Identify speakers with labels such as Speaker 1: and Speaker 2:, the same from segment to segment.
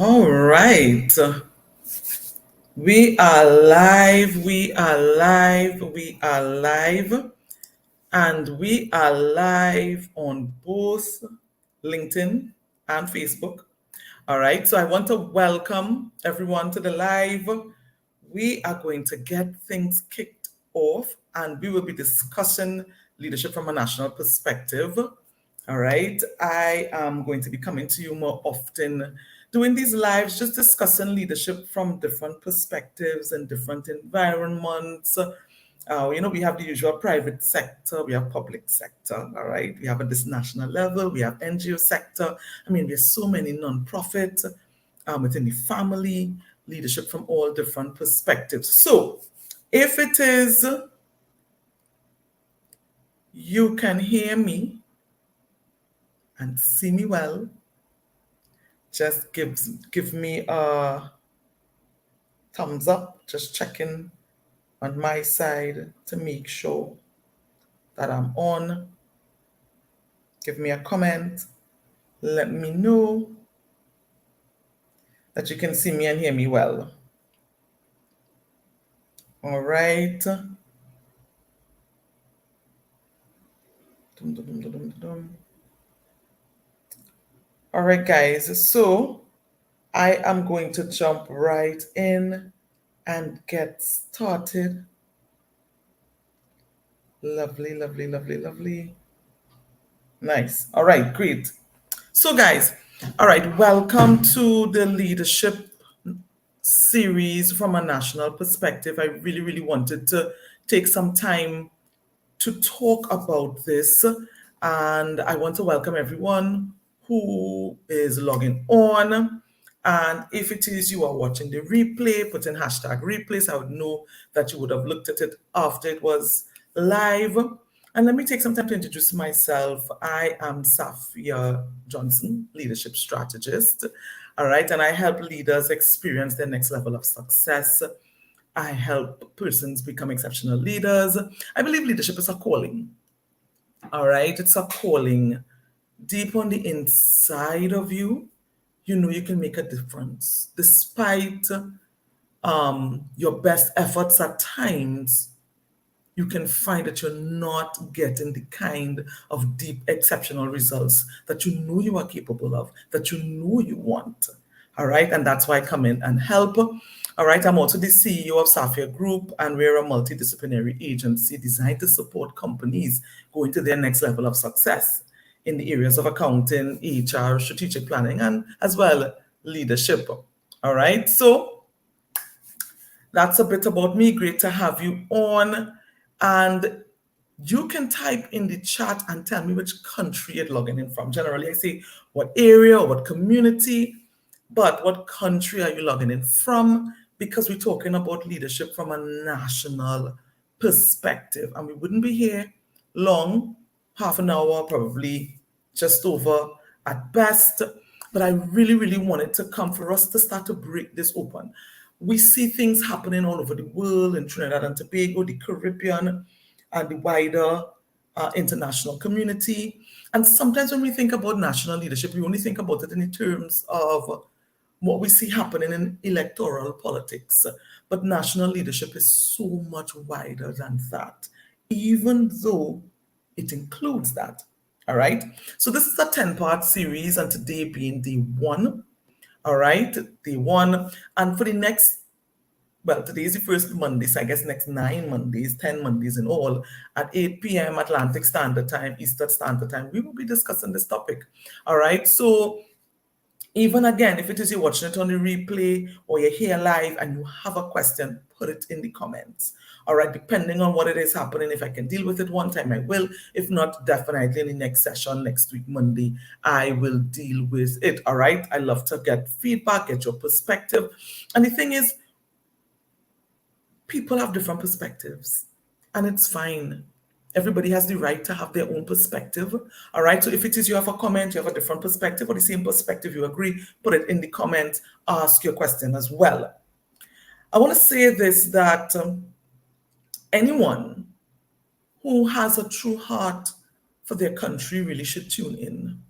Speaker 1: All right. We are live. We are live. We are live. And we are live on both LinkedIn and Facebook. All right. So I want to welcome everyone to the live. We are going to get things kicked off and we will be discussing leadership from a national perspective. All right. I am going to be coming to you more often, doing these lives, just discussing leadership from different perspectives and different environments. We have the usual private sector, we have public sector, all right? We have at this national level, we have NGO sector. I mean, there's so many non-profit within the family, leadership from all different perspectives. So if it is you can hear me and see me well, just give me a thumbs up, just checking on my side to make sure that I'm on. Give me a comment. Let me know that you can see me and hear me well. All right. Dum, dum, dum, dum, dum, dum. All right, guys. So I am going to jump right in and get started. Lovely, lovely, lovely, lovely. Nice. All right, great. So, guys, all right, welcome to the leadership series from a national perspective. I really, really wanted to take some time to talk about this, and I want to welcome everyone who is logging on. And if it is you are watching the replay, put in hashtag replays. I would know that you would have looked at it after it was live. And let me take some time to introduce myself. I am Safia Johnson, leadership strategist. All right. And I help leaders experience their next level of success. I help persons become exceptional leaders. I believe leadership is a calling. All right. It's a calling deep on the inside of you. You know you can make a difference despite your best efforts at times. You can find that you're not getting the kind of deep, exceptional results that you know you are capable of, that you know you want. All right. And that's why I come in and help. All right. I'm also the CEO of Safia Group, and we're a multidisciplinary agency designed to support companies going to their next level of success in the areas of accounting, HR, strategic planning, and as well leadership. All right. So that's a bit about me. Great to have you on. And you can type in the chat and tell me which country you're logging in from. Generally, I say what area or what community, but what country are you logging in from? Because we're talking about leadership from a national perspective. And we wouldn't be here long, half an hour, probably just over at best. But I really, really wanted to come for us to start to break this open. We see things happening all over the world in Trinidad and Tobago, the Caribbean, and the wider international community. And sometimes when we think about national leadership, we only think about it in terms of what we see happening in electoral politics. But national leadership is so much wider than that, even though it includes that. All right. So this is a 10-part series, and today being day one. All right, day one. And for the next, well, today is the first Monday, so I guess next 9 Mondays, 10 Mondays in all, at 8 p.m. Atlantic Standard Time, Eastern Standard Time, we will be discussing this topic. All right. So even again, if it is you're watching it on the replay or you're here live and you have a question, put it in the comments. All right, depending on what it is happening, if I can deal with it one time, I will. If not, definitely in the next session, next week, Monday, I will deal with it. All right, I love to get feedback, get your perspective. And the thing is, people have different perspectives, and it's fine. Everybody has the right to have their own perspective. All right. So if it is you have a comment, you have a different perspective or the same perspective, you agree, put it in the comment, ask your question as well. I want to say this, that anyone who has a true heart for their country really should tune in.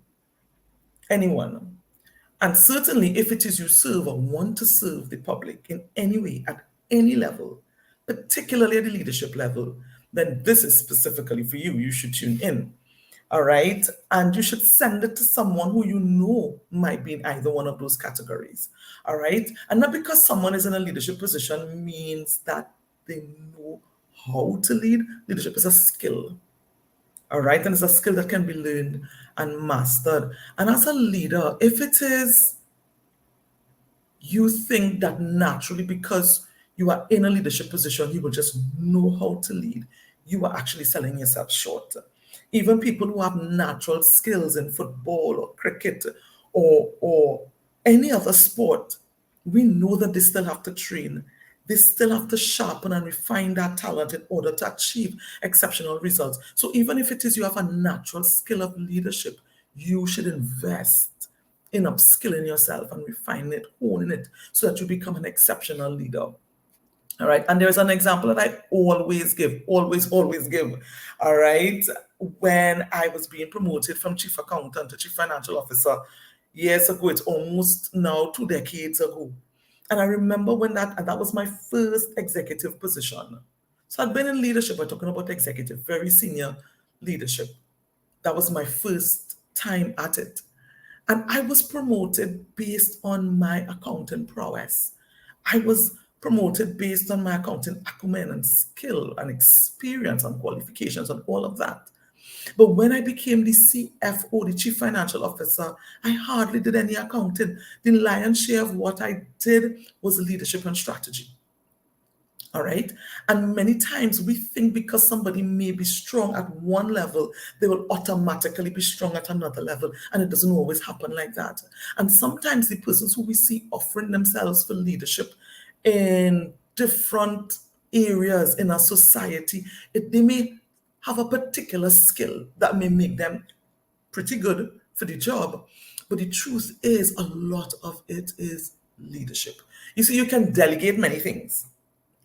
Speaker 1: Anyone. And certainly, if it is you serve or want to serve the public in any way, at any level, particularly at the leadership level, then this is specifically for you. You should tune in. All right. And you should send it to someone who you know might be in either one of those categories. All right. And not because someone is in a leadership position means that they know how to lead. Leadership is a skill. All right. And it's a skill that can be learned and mastered. And as a leader, if it is you think that naturally because you are in a leadership position, you will just know how to lead, you are actually selling yourself short. Even people who have natural skills in football or cricket or any other sport, we know that they still have to train. They still have to sharpen and refine that talent in order to achieve exceptional results. So even if it is you have a natural skill of leadership, you should invest in upskilling yourself and refining it, honing it, so that you become an exceptional leader. All right. And there's an example that I always give, always give. All right. When I was being promoted from chief accountant to chief financial officer years ago, it's almost now 2 decades ago. And I remember when and that was my first executive position. So I'd been in leadership, we're talking about executive, very senior leadership. That was my first time at it. And I was promoted based on my accounting prowess. I was promoted based on my accounting acumen and skill and experience and qualifications and all of that. But when I became the CFO, the Chief Financial Officer, I hardly did any accounting. The lion's share of what I did was leadership and strategy. All right. And many times we think because somebody may be strong at one level, they will automatically be strong at another level. And it doesn't always happen like that. And sometimes the persons who we see offering themselves for leadership in different areas in our society, they may have a particular skill that may make them pretty good for the job. But the truth is, a lot of it is leadership. You see, you can delegate many things.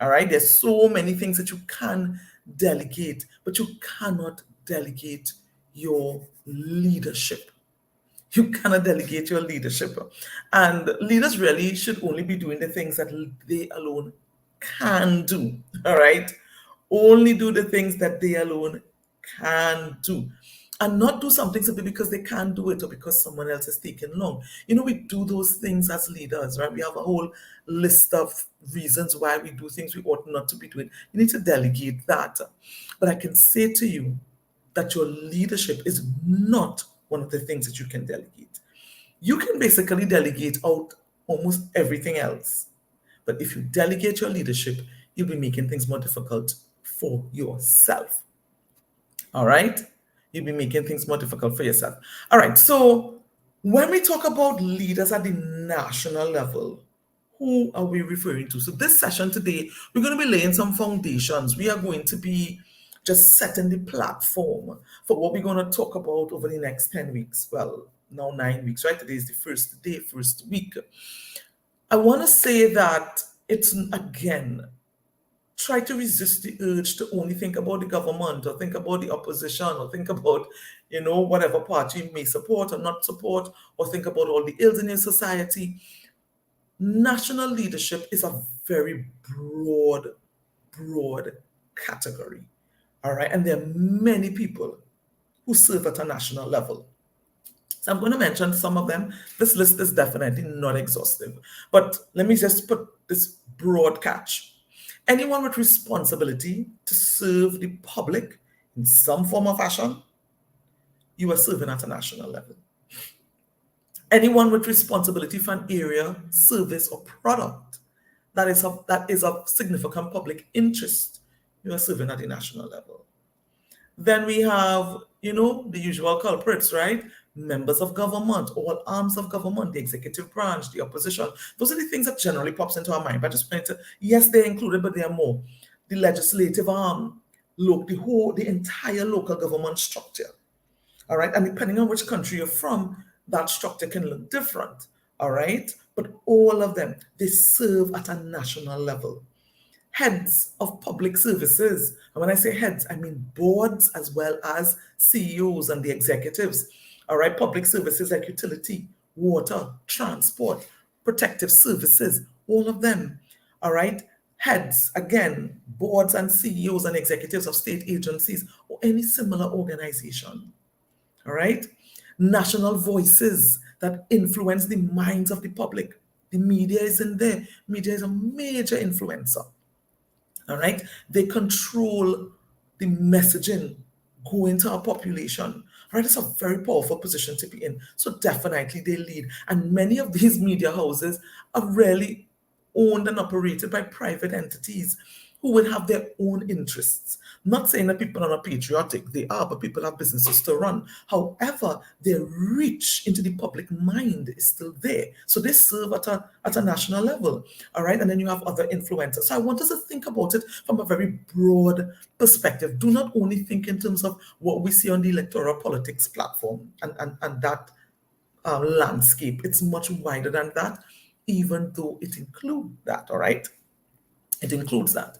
Speaker 1: All right, there's so many things that you can delegate, but you cannot delegate your leadership. You cannot delegate your leadership. And leaders really should only be doing the things that they alone can do. All right, only do the things that they alone can do. And not do something simply because they can't do it or because someone else is taking long. You know, we do those things as leaders, right? We have a whole list of reasons why we do things we ought not to be doing. You need to delegate that. But I can say to you that your leadership is not one of the things that you can delegate. You can basically delegate out almost everything else. But if you delegate your leadership, you'll be making things more difficult for yourself. All right? You'll be making things more difficult for yourself. All right. So when we talk about leaders at the national level, who are we referring to? So this session today, we're going to be laying some foundations. We are going to be just setting the platform for what we're going to talk about over the next 10 weeks. Well, now 9 weeks, right? Today is the first day, first week. I want to say that it's, again, try to resist the urge to only think about the government or think about the opposition or think about, whatever party you may support or not support, or think about all the ills in your society. National leadership is a very broad category. All right. And there are many people who serve at a national level. So I'm going to mention some of them. This list is definitely not exhaustive, but let me just put this broad catch. Anyone with responsibility to serve the public in some form or fashion, you are serving at a national level. Anyone with responsibility for an area, service, or product that is of significant public interest, you are serving at the national level. Then we have, the usual culprits, right? Members of government, all arms of government, the executive branch, the opposition. Those are the things that generally pops into our mind. But just wanted to, yes, they're included, but there are more. The legislative arm, the entire local government structure. All right. And depending on which country you're from, that structure can look different. All right. But all of them, they serve at a national level. Heads of public services. And when I say heads, I mean boards as well as CEOs and the executives. All right, public services like utility, water, transport, protective services, all of them. All right. Heads, again, boards and CEOs and executives of state agencies or any similar organization. All right. National voices that influence the minds of the public. The media is in there. Media is a major influencer. All right. They control the messaging going to our population. All right. It's a very powerful position to be in. So definitely they lead. And many of these media houses are really owned and operated by private entities who will have their own interests. Not saying that people are not patriotic, they are, but people have businesses to run. However, their reach into the public mind is still there. So they serve at a national level. All right. And then you have other influencers. So I want us to think about it from a very broad perspective. Do not only think in terms of what we see on the electoral politics platform and that landscape. It's much wider than that, even though it includes that. All right. It includes that.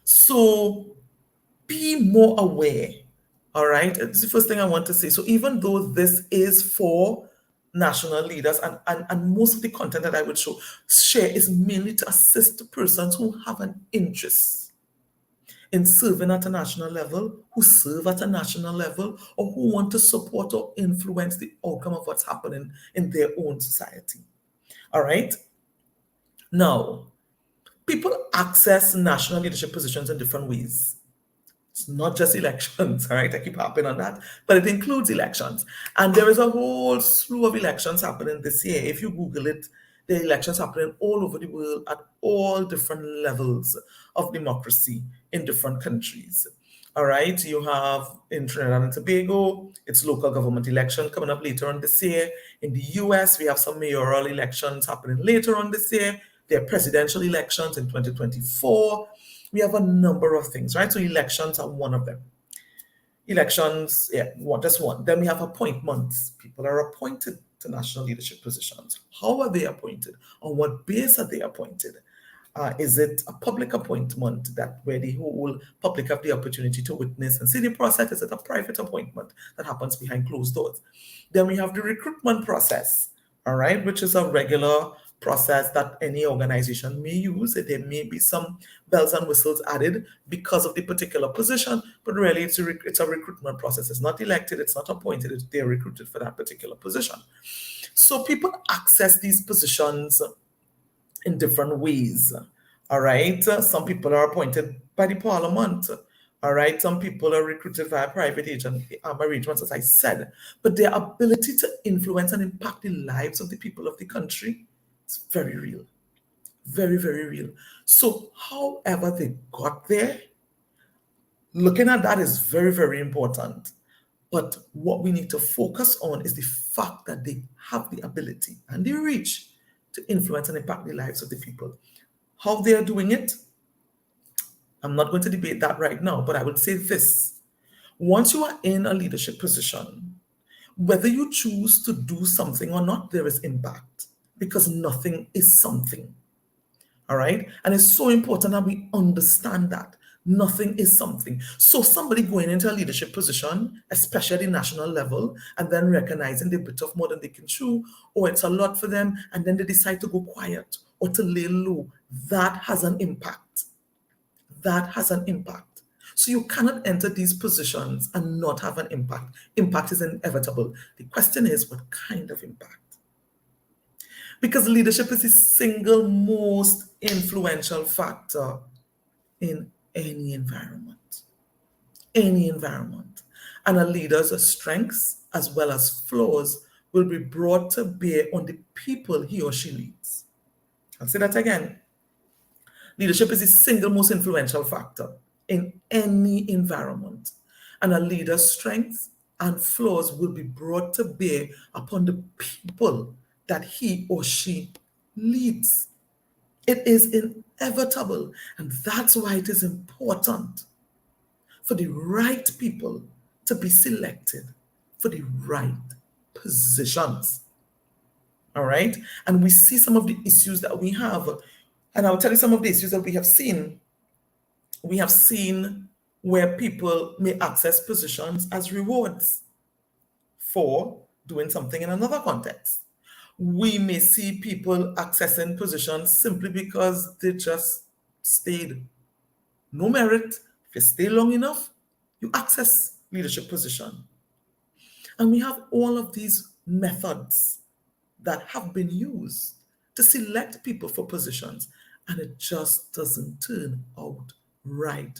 Speaker 1: So be more aware. All right. It's the first thing I want to say. So even though this is for national leaders and most of the content that I would share is mainly to assist persons who have an interest in serving at a national level, who serve at a national level, or who want to support or influence the outcome of what's happening in their own society. All right. Now, people access national leadership positions in different ways. It's not just elections, all right? I keep harping on that, but it includes elections. And there is a whole slew of elections happening this year. If you Google it, there are elections happening all over the world at all different levels of democracy in different countries. All right, you have in Trinidad and Tobago, it's local government election coming up later on this year. In the US, we have some mayoral elections happening later on this year. There are presidential elections in 2024. We have a number of things, right? So elections are one of them. Elections, yeah, just one. Then we have appointments. People are appointed to national leadership positions. How are they appointed? On what base are they appointed? Is it a public appointment that where the whole public have the opportunity to witness and see the process? Is it a private appointment that happens behind closed doors? Then we have the recruitment process, all right, which is a regular process that any organization may use. There may be some bells and whistles added because of the particular position, but really it's a recruitment process. It's not elected, it's not appointed, they're recruited for that particular position. So people access these positions in different ways. All right. Some people are appointed by the parliament. All right. Some people are recruited via private arrangements, as I said. But their ability to influence and impact the lives of the people of the country is very real. Very, very real. So, however they got there, looking at that is very, very important. But what we need to focus on is the fact that they have the ability and the reach to influence and impact the lives of the people. How they are doing it, I'm not going to debate that right now, but I would say this. Once you are in a leadership position, whether you choose to do something or not, there is impact because nothing is something. All right. And it's so important that we understand that nothing is something. So somebody going into a leadership position, especially at the national level, and then recognizing they bit off more than they can chew, or it's a lot for them, and then they decide to go quiet or to lay low, that has an impact. That has an impact. So you cannot enter these positions and not have an impact. Impact is inevitable. The question is, what kind of impact? Because leadership is the single most influential factor in any environment. Any environment. And a leader's strengths as well as flaws will be brought to bear on the people he or she leads. I'll say that again. Leadership is the single most influential factor in any environment. And a leader's strengths and flaws will be brought to bear upon the people that he or she leads. It is inevitable, and that's why it is important for the right people to be selected for the right positions. All right? And we see some of the issues that we have. And I'll tell you some of the issues that we have seen. We have seen where people may access positions as rewards for doing something in another context. We may see people accessing positions simply because they just stayed. No merit. If you stay long enough, you access leadership position. And we have all of these methods that have been used to select people for positions, and it just doesn't turn out right.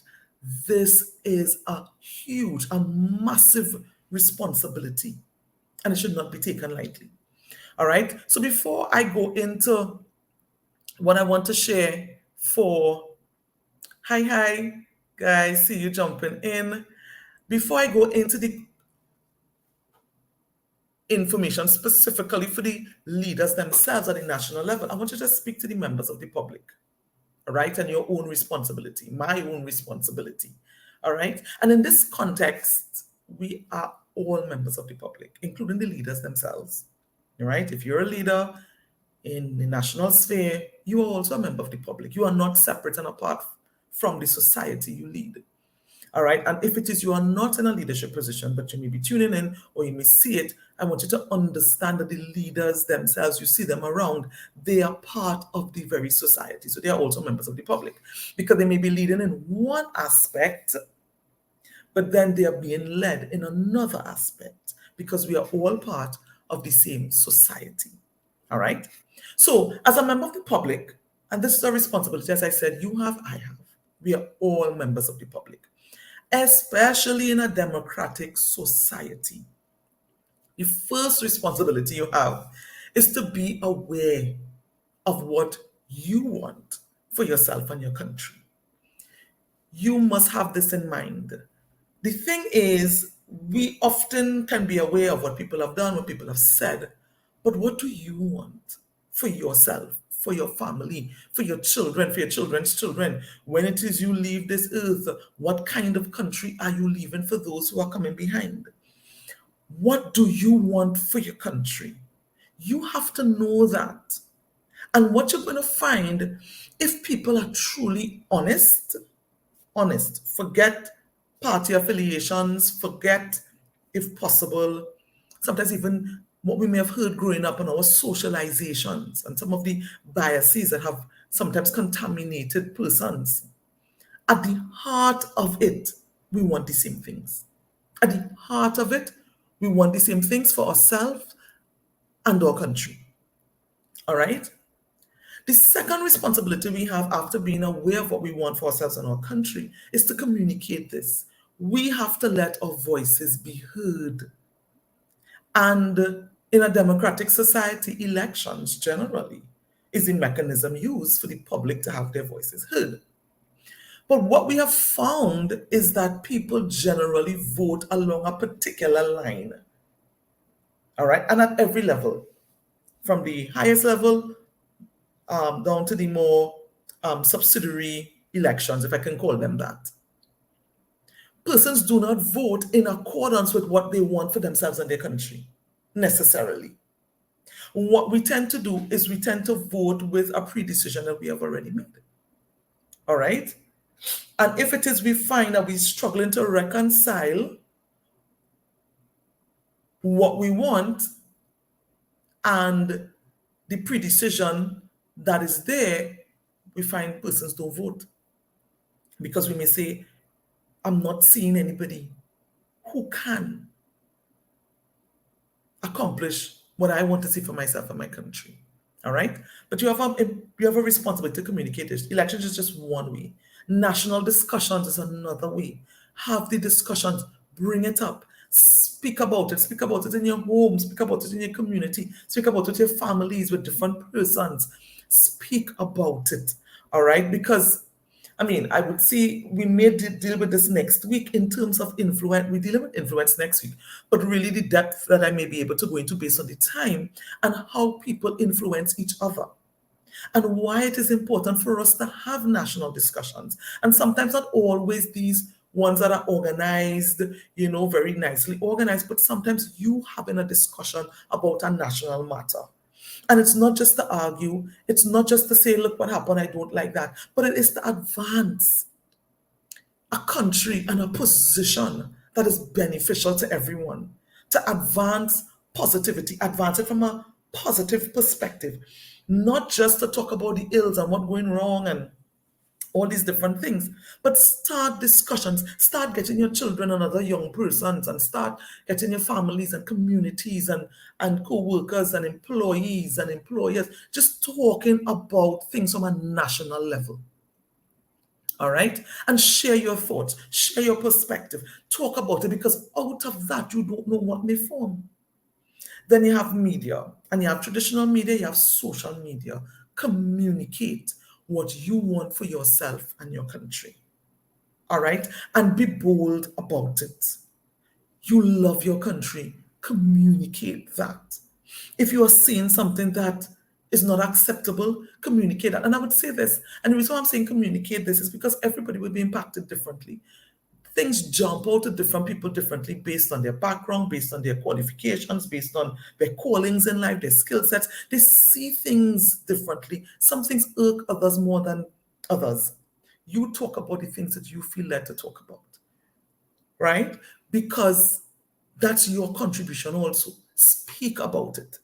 Speaker 1: This is a huge, a massive responsibility, and it should not be taken lightly. All right. So before I go into what I want to share for, hi, guys, see you jumping in. Before I go into the information specifically for the leaders themselves at the national level, I want you to speak to the members of the public, all right, and your own responsibility, my own responsibility, all right? And in this context, we are all members of the public, including the leaders themselves, all right? If you're a leader in the national sphere, you are also a member of the public. You are not separate and apart from the society you lead. All right. And if it is you are not in a leadership position, but you may be tuning in or you may see it, I want you to understand that the leaders themselves, you see them around, they are part of the very society. So they are also members of the public because they may be leading in one aspect, but then they are being led in another aspect because we are all part of the same society. All right. So as a member of the public, and this is a responsibility, as I said, you have, I have, we are all members of the public, especially in a democratic society. The first responsibility you have is to be aware of what you want for yourself and your country. You must have this in mind. The thing is, we often can be aware of what people have done, what people have said, but what do you want for yourself, for your family, for your children, for your children's children? When it is you leave this earth, what kind of country are you leaving for those who are coming behind? What do you want for your country? You have to know that. And what you're going to find, if people are truly honest, forget party affiliations, forget, if possible, sometimes even what we may have heard growing up in our socializations and some of the biases that have sometimes contaminated persons. At the heart of it, we want the same things. At the heart of it, we want the same things for ourselves and our country. All right? The second responsibility we have after being aware of what we want for ourselves and our country is to communicate this. We have to let our voices be heard. And in a democratic society, elections generally is a mechanism used for the public to have their voices heard. But what we have found is that people generally vote along a particular line. All right, and at every level, from the highest level down to the more subsidiary elections, if I can call them that. Persons do not vote in accordance with what they want for themselves and their country, necessarily. What we tend to do is we tend to vote with a predecision that we have already made. All right? And if it is we find that we're struggling to reconcile what we want and the predecision that is there, we find persons don't vote. Because we may say, I'm not seeing anybody who can accomplish what I want to see for myself and my country. All right? But you have a responsibility to communicate this. Elections is just one way. National discussions is another way. Have the discussions, bring it up, speak about it in your home, speak about it in your community, speak about it with your families, with different persons. Speak about it, all right? Because, I mean, I would say we may deal with this next week in terms of influence. We're dealing with influence next week, but really the depth that I may be able to go into based on the time and how people influence each other and why it is important for us to have national discussions. And sometimes not always these ones that are organized, very nicely organized, but sometimes you having a discussion about a national matter. And it's not just to argue, it's not just to say, look what happened, I don't like that, but it is to advance a country and a position that is beneficial to everyone, to advance positivity, advance it from a positive perspective, not just to talk about the ills and what's going wrong and all these different things, but start discussions, start getting your children and other young persons, and start getting your families and communities and co-workers and employees and employers just talking about things from a national level. All right, and share your thoughts, share your perspective, talk about it, because out of that you don't know what may form. Then you have media, and you have traditional media, you have social media. Communicate what you want for yourself and your country. All right, and be bold about it. You love your country, communicate that. If you are seeing something that is not acceptable, communicate that. And I would say this, and the reason why I'm saying communicate this is because everybody will be impacted differently. Things jump out to different people differently based on their background, based on their qualifications, based on their callings in life, their skill sets. They see things differently. Some things irk others more than others. You talk about the things that you feel led to talk about, right? Because that's your contribution also. Speak about it.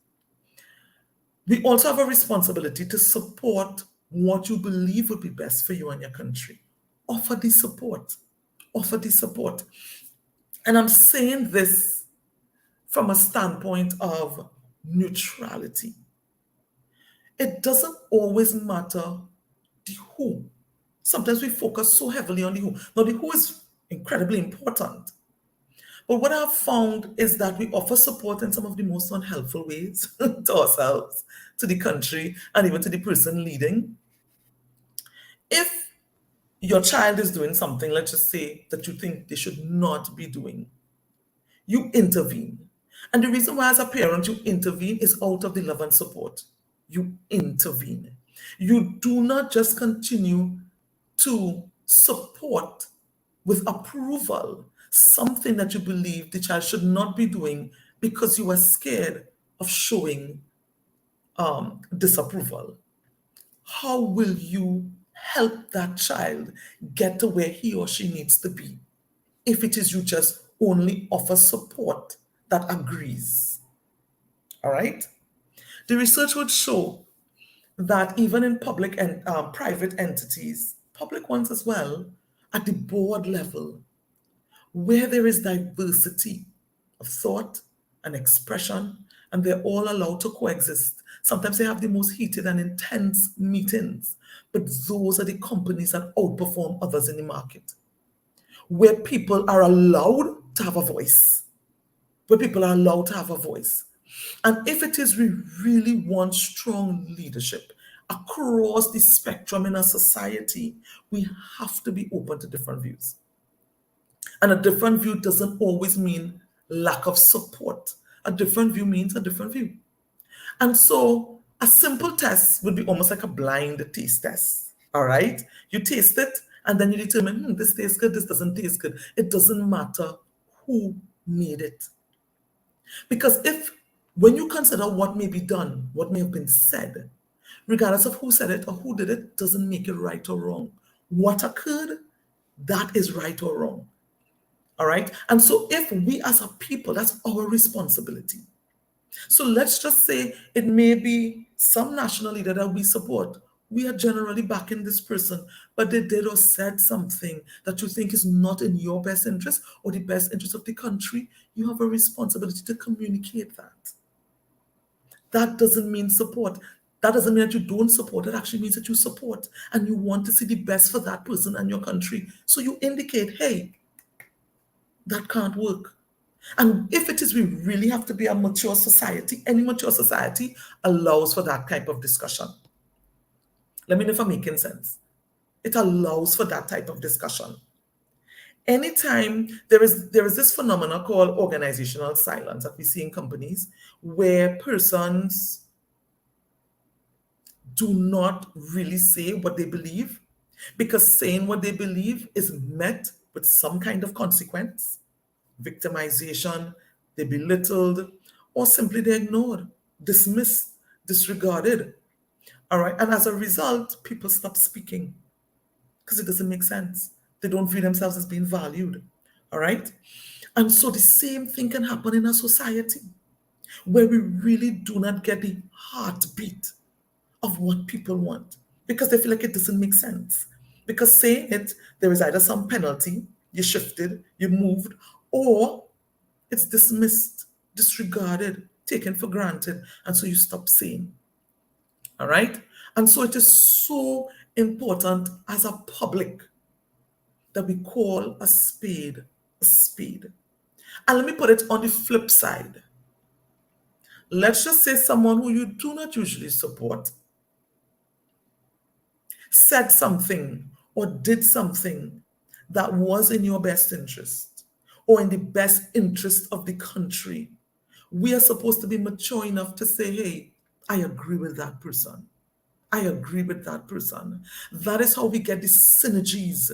Speaker 1: We also have a responsibility to support what you believe would be best for you and your country. Offer the support. Offer the support. And I'm saying this from a standpoint of neutrality. It doesn't always matter the who. Sometimes we focus so heavily on the who. Now, the who is incredibly important. But what I've found is that we offer support in some of the most unhelpful ways to ourselves, to the country, and even to the person leading. If your child is doing something, let's just say, that you think they should not be doing, you intervene. And the reason why, as a parent, you intervene is out of the love and support. You intervene. You do not just continue to support with approval something that you believe the child should not be doing because you are scared of showing disapproval. How will you help that child get to where he or she needs to be if it is you just only offer support that agrees? All right? The research would show that even in public and private entities, public ones as well, at the board level, where there is diversity of thought and expression, and they're all allowed to coexist. Sometimes they have the most heated and intense meetings, but those are the companies that outperform others in the market, where people are allowed to have a voice, where people are allowed to have a voice. And if it is we really want strong leadership across the spectrum in our society, we have to be open to different views. And a different view doesn't always mean lack of support. A different view means a different view. And so a simple test would be almost like a blind taste test. All right? You taste it and then you determine, this tastes good, this doesn't taste good. It doesn't matter who made it. Because when you consider what may be done, what may have been said, regardless of who said it or who did it, doesn't make it right or wrong. What occurred, that is right or wrong. All right. And so if we as a people, that's our responsibility. So let's just say it may be some national leader that we support. We are generally backing this person, but they did or said something that you think is not in your best interest or the best interest of the country. You have a responsibility to communicate that. That doesn't mean support. That doesn't mean that you don't support. It actually means that you support and you want to see the best for that person and your country. So you indicate, hey, that can't work. And if it is, we really have to be a mature society. Any mature society allows for that type of discussion. Let me know if I'm making sense. It allows for that type of discussion. Anytime there is this phenomenon called organizational silence that we see in companies where persons do not really say what they believe because saying what they believe is met with some kind of consequence, victimization, they belittled, or simply they're ignored, dismissed, disregarded. All right. And as a result, people stop speaking because it doesn't make sense. They don't view themselves as being valued. All right. And so the same thing can happen in a society. where we really do not get the heartbeat of what people want because they feel like it doesn't make sense. Because saying it, there is either some penalty, you shifted, you moved, or it's dismissed, disregarded, taken for granted, and so you stop saying. All right? And so it is so important as a public that we call a spade a spade. And let me put it on the flip side. Let's just say someone who you do not usually support said something or did something that was in your best interest or in the best interest of the country. We are supposed to be mature enough to say, hey, I agree with that person. I agree with that person. That is how we get the synergies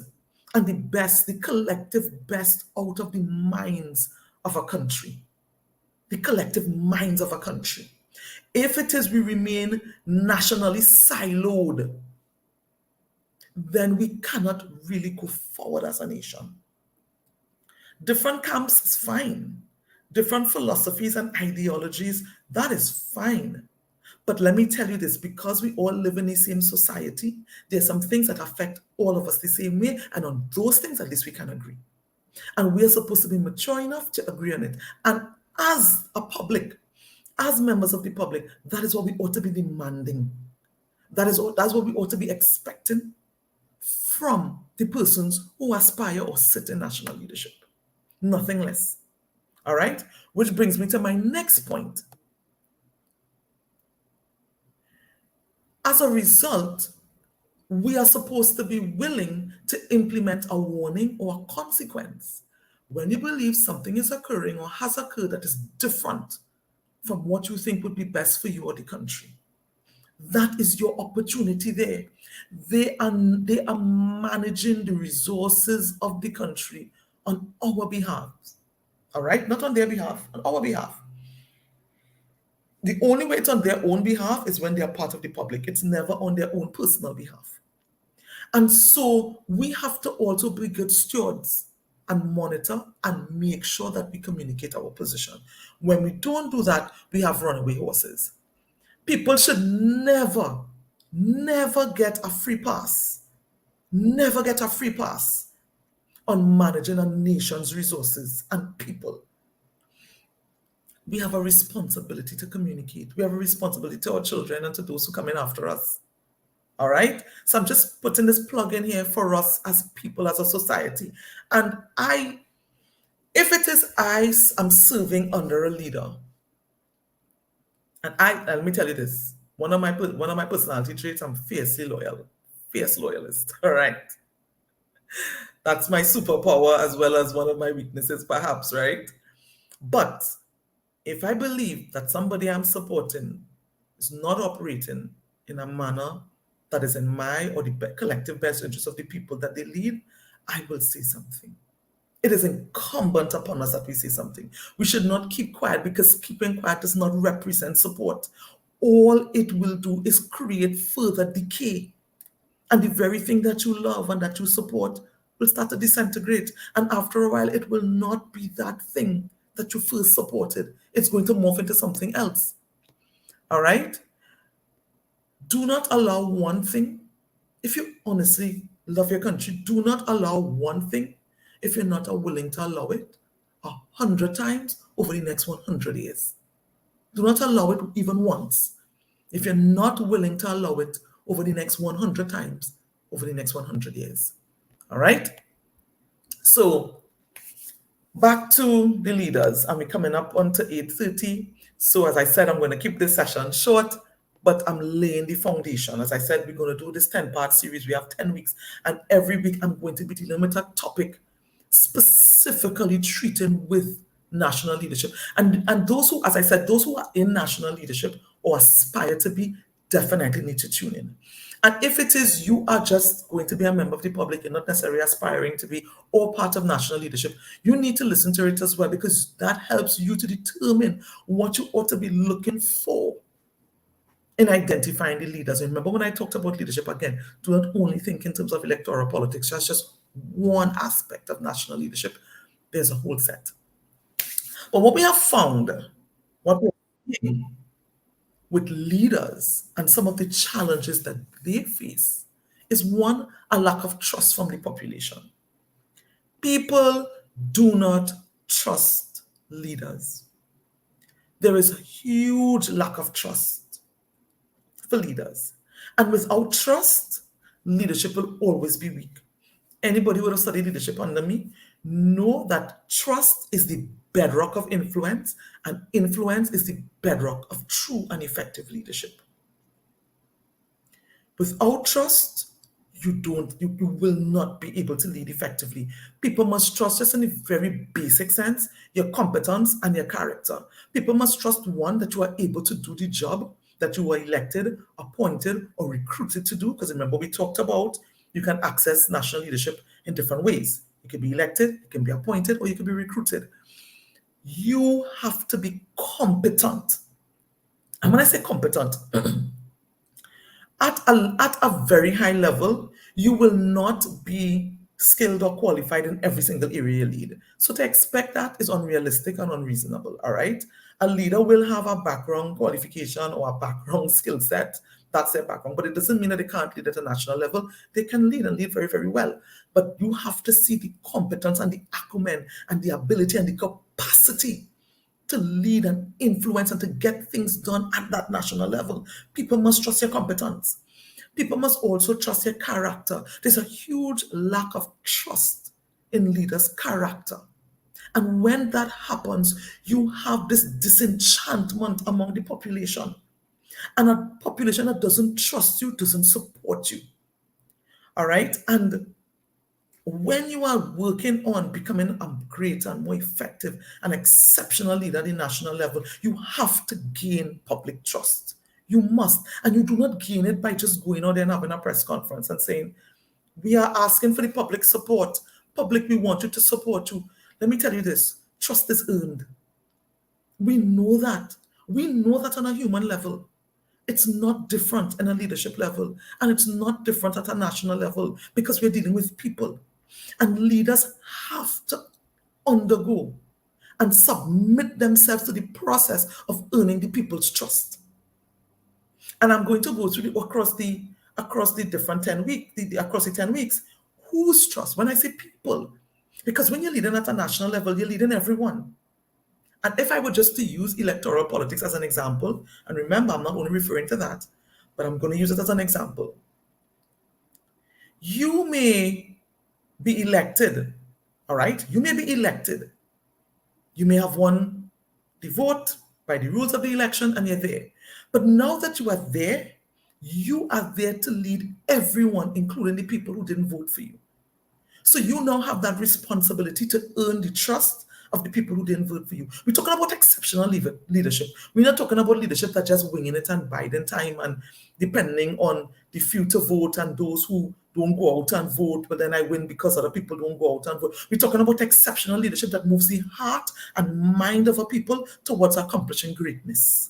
Speaker 1: and the best, the collective best out of the minds of a country. The collective minds of a country. If it is we remain nationally siloed, then we cannot really go forward as a nation. Different camps is fine. Different philosophies and ideologies, that is fine. But let me tell you this, because we all live in the same society, there's some things that affect all of us the same way, and on those things, at least we can agree. And we are supposed to be mature enough to agree on it. And as a public, as members of the public, that is what we ought to be demanding. That's what we ought to be expecting from the persons who aspire or sit in national leadership. Nothing less. All right? Which brings me to my next point. As a result, we are supposed to be willing to implement a warning or a consequence when you believe something is occurring or has occurred that is different from what you think would be best for you or the country. That is your opportunity there. They are managing the resources of the country on our behalf. All right? Not on their behalf, on our behalf. The only way it's on their own behalf is when they are part of the public. It's never on their own personal behalf. And so we have to also be good stewards and monitor and make sure that we communicate our position. When we don't do that, we have runaway horses. People should never, never get a free pass. Never get a free pass on managing a nation's resources and people. We have a responsibility to communicate. We have a responsibility to our children and to those who come in after us. All right? So I'm just putting this plug in here for us as people, as a society. And if it is I am serving under a leader, and let me tell you this, one of my personality traits, I'm fiercely loyal, fierce loyalist. All right? That's my superpower as well as one of my weaknesses, perhaps, right? But if I believe that somebody I'm supporting is not operating in a manner that is in my or the collective best interest of the people that they lead, I will say something. It is incumbent upon us that we say something. We should not keep quiet, because keeping quiet does not represent support. All it will do is create further decay. And the very thing that you love and that you support will start to disintegrate. And after a while, it will not be that thing that you first supported. It's going to morph into something else. All right? Do not allow one thing. If you honestly love your country, do not allow one thing if you're not willing to allow it 100 times over the next 100 years. Do not allow it even once if you're not willing to allow it over the next 100 times over the next 100 years. All right? So back to the leaders, and we're coming up onto 8:30. So as I said, I'm going to keep this session short, but I'm laying the foundation. As I said, we're going to do this 10-part series. We have 10 weeks, and every week I'm going to be dealing with a topic specifically treating with national leadership. And those who, as I said, those who are in national leadership or aspire to be, definitely need to tune in. And if it is you are just going to be a member of the public, you're not necessarily aspiring to be or part of national leadership, you need to listen to it as well, because that helps you to determine what you ought to be looking for in identifying the leaders. And remember when I talked about leadership again, do not only think in terms of electoral politics. That's just one aspect of national leadership. There's a whole set. But what we have found, what we thing with leaders and some of the challenges that they face is one, a lack of trust from the population. People do not trust leaders. There is a huge lack of trust for leaders. And without trust, leadership will always be weak. Anybody who has studied leadership under me know that trust is the bedrock of influence, and influence is the bedrock of true and effective leadership. Without trust, you will not be able to lead effectively. People must trust, just in a very basic sense, your competence and your character. People must trust, one, that you are able to do the job that you were elected, appointed, or recruited to do. Because remember, we talked about you can access national leadership in different ways. You can be elected, you can be appointed, or you can be recruited. You have to be competent. And when I say competent, at a very high level, you will not be skilled or qualified in every single area you lead. So to expect that is unrealistic and unreasonable, all right? A leader will have a background qualification or a background skill set. That's their background, but it doesn't mean that they can't lead at a national level. They can lead and lead very, very well. But you have to see the competence and the acumen and the ability and the capacity to lead and influence and to get things done at that national level. People must trust your competence. People must also trust your character. There's a huge lack of trust in leaders' character. And when that happens, you have this disenchantment among the population. And a population that doesn't trust you doesn't support you. All right? And when you are working on becoming a greater and more effective and exceptional leader at the national level, you have to gain public trust. You must. And you do not gain it by just going out there and having a press conference and saying, we are asking for the public support. Public, we want you to support you. Let me tell you this, trust is earned. We know that. We know that on a human level. It's not different in a leadership level, and it's not different at a national level because we're dealing with people. And leaders have to undergo and submit themselves to the process of earning the people's trust. And I'm going to go through across the different 10 weeks, across the 10 weeks. Whose trust? When I say people, because when you're leading at a national level, you're leading everyone. And if I were just to use electoral politics as an example, and remember, I'm not only referring to that, but I'm going to use it as an example. You may be elected, all right? You may be elected. You may have won the vote by the rules of the election and you're there. But now that you are there to lead everyone, including the people who didn't vote for you. So you now have that responsibility to earn the trust of the people who didn't vote for you. We're talking about exceptional leadership. We're not talking about leadership that's just winging it and biding time and depending on the few to vote and those who don't go out and vote, but then I win because other people don't go out and vote. We're talking about exceptional leadership that moves the heart and mind of a people towards accomplishing greatness.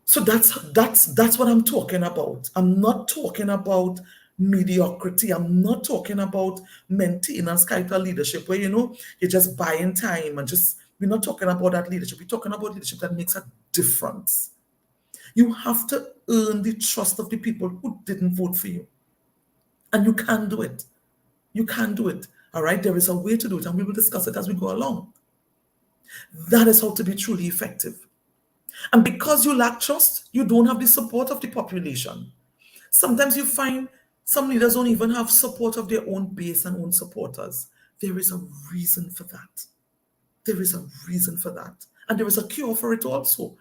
Speaker 1: So that's what I'm talking about. I'm not talking about mediocrity. I'm not talking about maintenance kind of leadership where, you're just buying time and we're not talking about that leadership. We're talking about leadership that makes a difference. You have to earn the trust of the people who didn't vote for you. And you can do it. You can do it. All right? There is a way to do it, and we will discuss it as we go along. That is how to be truly effective. And because you lack trust, you don't have the support of the population. Sometimes you find some leaders don't even have support of their own base and own supporters. There is a reason for that. There is a reason for that. And there is a cure for it also.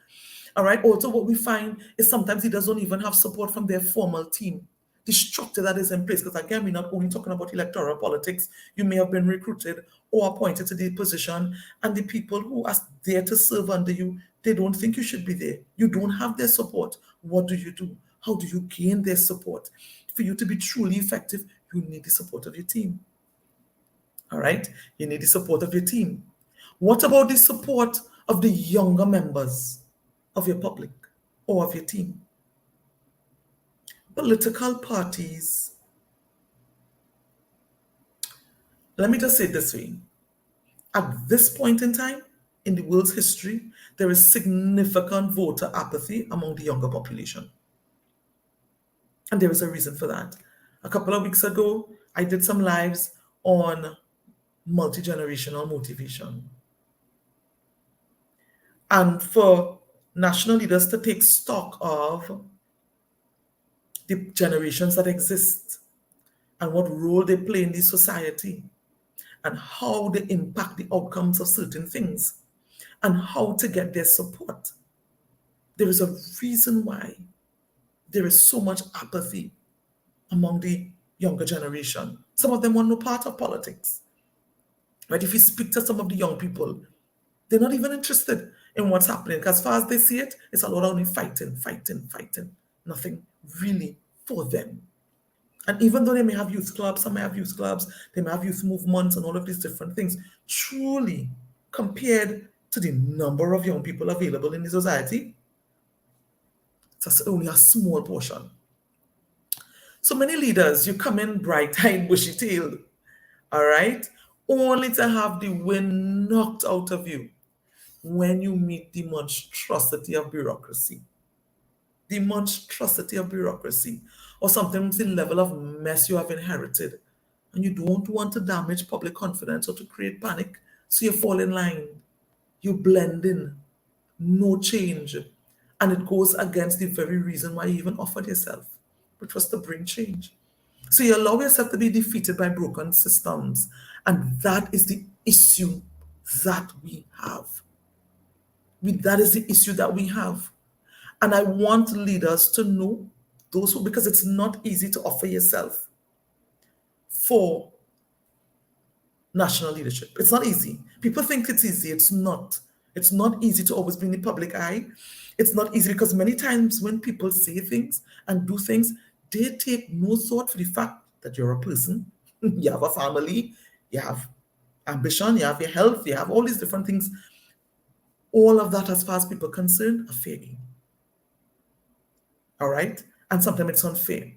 Speaker 1: All right. Also, what we find is sometimes leaders don't even have support from their formal team, the structure that is in place. Because again, we're not only talking about electoral politics. You may have been recruited or appointed to the position, and the people who are there to serve under you, they don't think you should be there. You don't have their support. What do you do? How do you gain their support? For you to be truly effective, you need the support of your team. All right? You need the support of your team. What about the support of the younger members of your public or of your team? Political parties, let me just say it this way. At this point in time, in the world's history, there is significant voter apathy among the younger population. And there is a reason for that. A couple of weeks ago, I did some lives on multi-generational motivation. And for national leaders to take stock of the generations that exist and what role they play in the society and how they impact the outcomes of certain things and how to get their support. There is a reason why there is so much apathy among the younger generation. Some of them want no part of politics. Right? If you speak to some of the young people, they're not even interested in what's happening. Because as far as they see it, it's a lot of only fighting. Nothing really for them. And even though they may have youth clubs, some may have youth clubs, they may have youth movements and all of these different things, truly, compared to the number of young people available in the society, it's only a small portion. So many leaders, you come in bright-eyed, bushy-tailed, all right, only to have the wind knocked out of you when you meet the monstrosity of bureaucracy. The monstrosity of bureaucracy, or sometimes the level of mess you have inherited. And you don't want to damage public confidence or to create panic, so you fall in line. You blend in, no change. And it goes against the very reason why you even offered yourself, which was to bring change. So you allow yourself to be defeated by broken systems. And that is the issue that we have. That is the issue that we have. And I want leaders to know, those who, because it's not easy to offer yourself for national leadership. It's not easy. People think it's easy. It's not. It's not easy to always be in the public eye. It's not easy because many times when people say things and do things, they take no thought for the fact that you're a person, you have a family, you have ambition, you have your health, you have all these different things. All of that, as far as people are concerned, are fair game. All right? And sometimes it's unfair.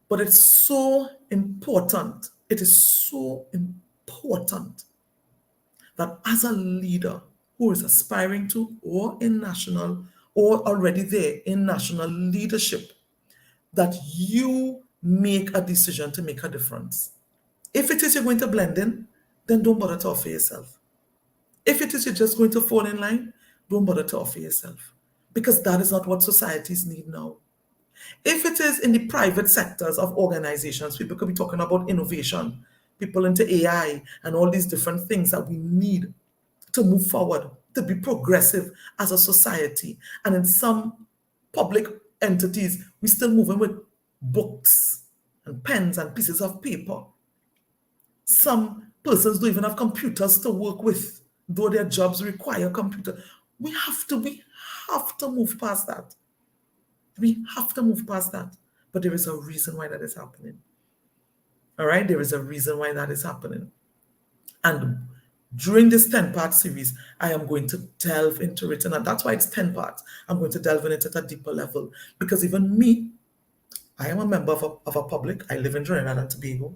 Speaker 1: But it's so important. It is so important that as a leader who is aspiring to or in national or already there in national leadership, that you make a decision to make a difference. If it is you're going to blend in, then don't bother to offer yourself. If it is you're just going to fall in line, don't bother to offer yourself. Because that is not what societies need now. If it is in the private sectors of organizations, people could be talking about innovation, people into AI and all these different things that we need to move forward, to be progressive as a society. And in some public entities, we're still moving with books and pens and pieces of paper. Some persons don't even have computers to work with, though their jobs require computer. We have to move past that. We have to move past that. But there is a reason why that is happening. All right? There is a reason why that is happening. And during this 10-part series, I am going to delve into it. And that's why it's 10 parts. I'm going to delve in it at a deeper level. Because even me, I am a member of a public. I live in Trinidad and Tobago.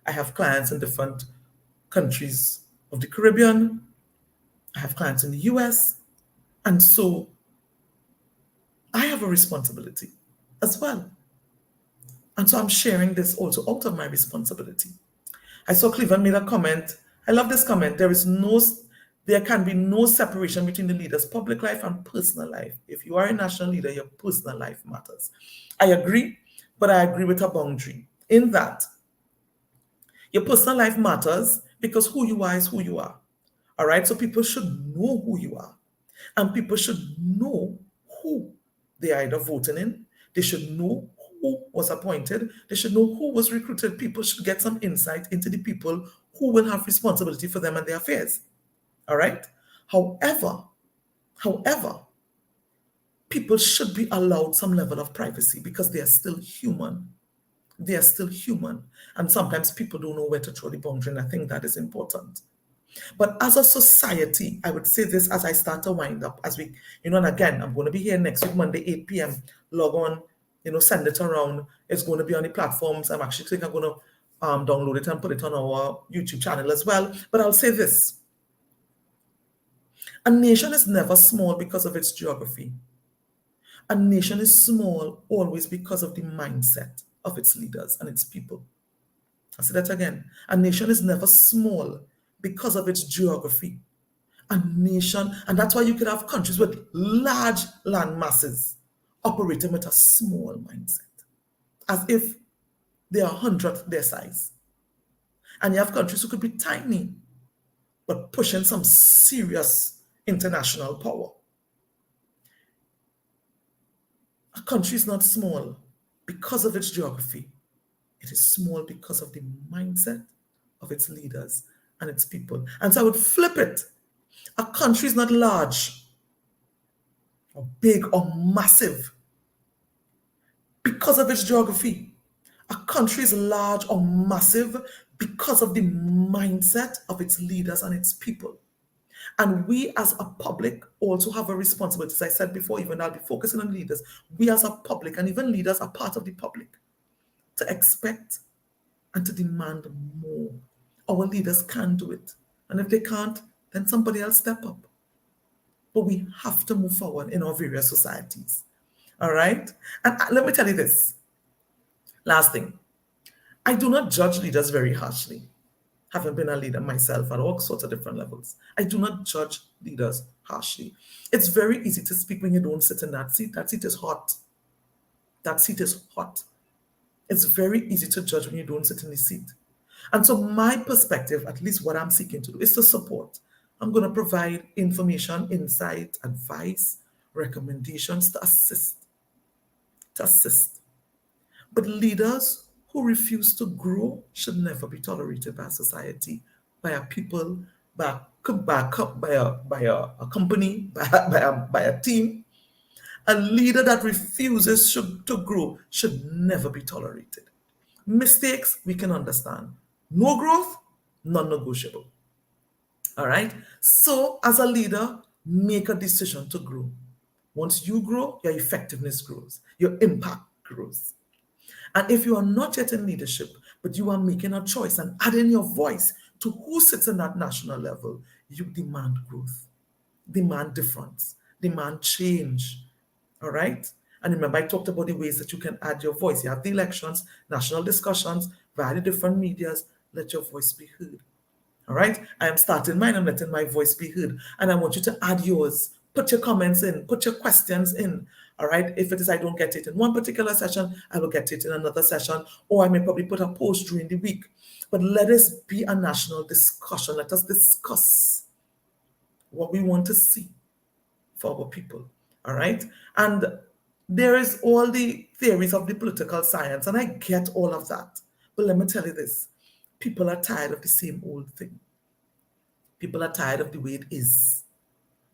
Speaker 1: I have clients in different countries of the Caribbean. I have clients in the US. And so I have a responsibility as well. And so I'm sharing this also out of my responsibility. I saw Cleveland made a comment. I love this comment. There can be no separation between the leader's public life and personal life. If you are a national leader, your personal life matters. I agree, but I agree with a boundary in that your personal life matters because who you are is who you are. All right, so people should know who you are. And people should know who they are either voting in. They should know who was appointed. They should know who was recruited. People should get some insight into the people who will have responsibility for them and their affairs. All right? However, people should be allowed some level of privacy because they are still human. They are still human. And sometimes people don't know where to draw the boundary, and I think that is important. But as a society, I would say this as I start to wind up, as we, and again, I'm going to be here next week, Monday, 8 p.m. Log on, send it around. It's going to be on the platforms. I'm actually think I'm going to download it and put it on our YouTube channel as well. But I'll say this. A nation is never small because of its geography. A nation is small always because of the mindset of its leaders and its people. I'll say that again. A nation is never small because of its geography. A nation, and that's why you could have countries with large land masses operating with a small mindset, as if they are 100th their size. And you have countries who could be tiny, but pushing some serious international power. A country is not small because of its geography. It is small because of the mindset of its leaders and its people. And so I would flip it. A country is not large or big or massive because of its geography. A country is large or massive because of the mindset of its leaders and its people. And we as a public also have a responsibility. As I said before, even I'll be focusing on leaders. We as a public, and even leaders are part of the public, to expect and to demand more. Our leaders can do it. And if they can't, then somebody else step up. But we have to move forward in our various societies. All right? And let me tell you this. Last thing. I do not judge leaders very harshly, having been a leader myself at all sorts of different levels. I do not judge leaders harshly. It's very easy to speak when you don't sit in that seat. That seat is hot. That seat is hot. It's very easy to judge when you don't sit in the seat. And so my perspective, at least what I'm seeking to do, is to support. I'm going to provide information, insight, advice, recommendations to assist. To assist. But leaders who refuse to grow should never be tolerated by society, by a people, by a company, by a team. A leader that refuses to grow should never be tolerated. Mistakes, we can understand. No growth, non-negotiable. All right? So, as a leader, make a decision to grow. Once you grow, your effectiveness grows, your impact grows. And if you are not yet in leadership, but you are making a choice and adding your voice to who sits in that national level, you demand growth, demand difference, demand change. All right? And remember, I talked about the ways that you can add your voice. You have the elections, national discussions, via the different medias. Let your voice be heard. All right? I am starting mine. I'm letting my voice be heard. And I want you to add yours. Put your comments in. Put your questions in. All right? If it is I don't get it in one particular session, I will get it in another session. Or I may probably put a post during the week. But let us be a national discussion. Let us discuss what we want to see for our people. All right? And there is all the theories of the political science, and I get all of that. But let me tell you this. People are tired of the same old thing. People are tired of the way it is.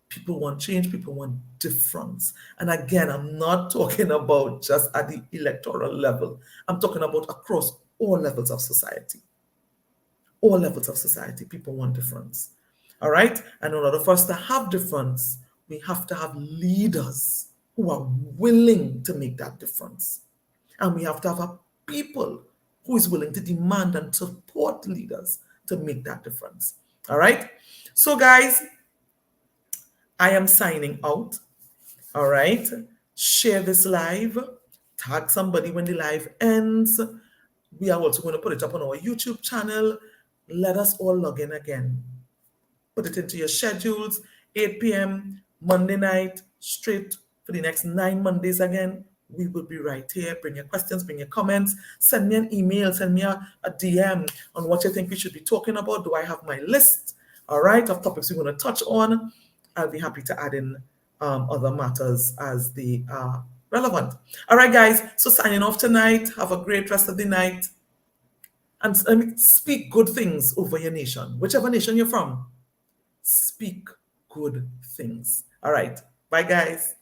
Speaker 1: People want change, people want difference. And again, I'm not talking about just at the electoral level. I'm talking about across all levels of society. All levels of society, people want difference. All right? And in order for us to have difference, we have to have leaders who are willing to make that difference. And we have to have a people who is willing to demand and support leaders to make that difference. All right? So, guys, I am signing out. All right? Share this live. Tag somebody when the live ends. We are also going to put it up on our YouTube channel. Let us all log in again. Put it into your schedules. 8 p.m. Monday night, straight for the next 9 Mondays again. We will be right here. Bring your questions, bring your comments. Send me an email, send me a DM on what you think we should be talking about. Do I have my list, all right, of topics we're going to touch on? I'll be happy to add in other matters as they are relevant. All right, guys. So signing off tonight. Have a great rest of the night. And speak good things over your nation, whichever nation you're from. Speak good things. All right. Bye, guys.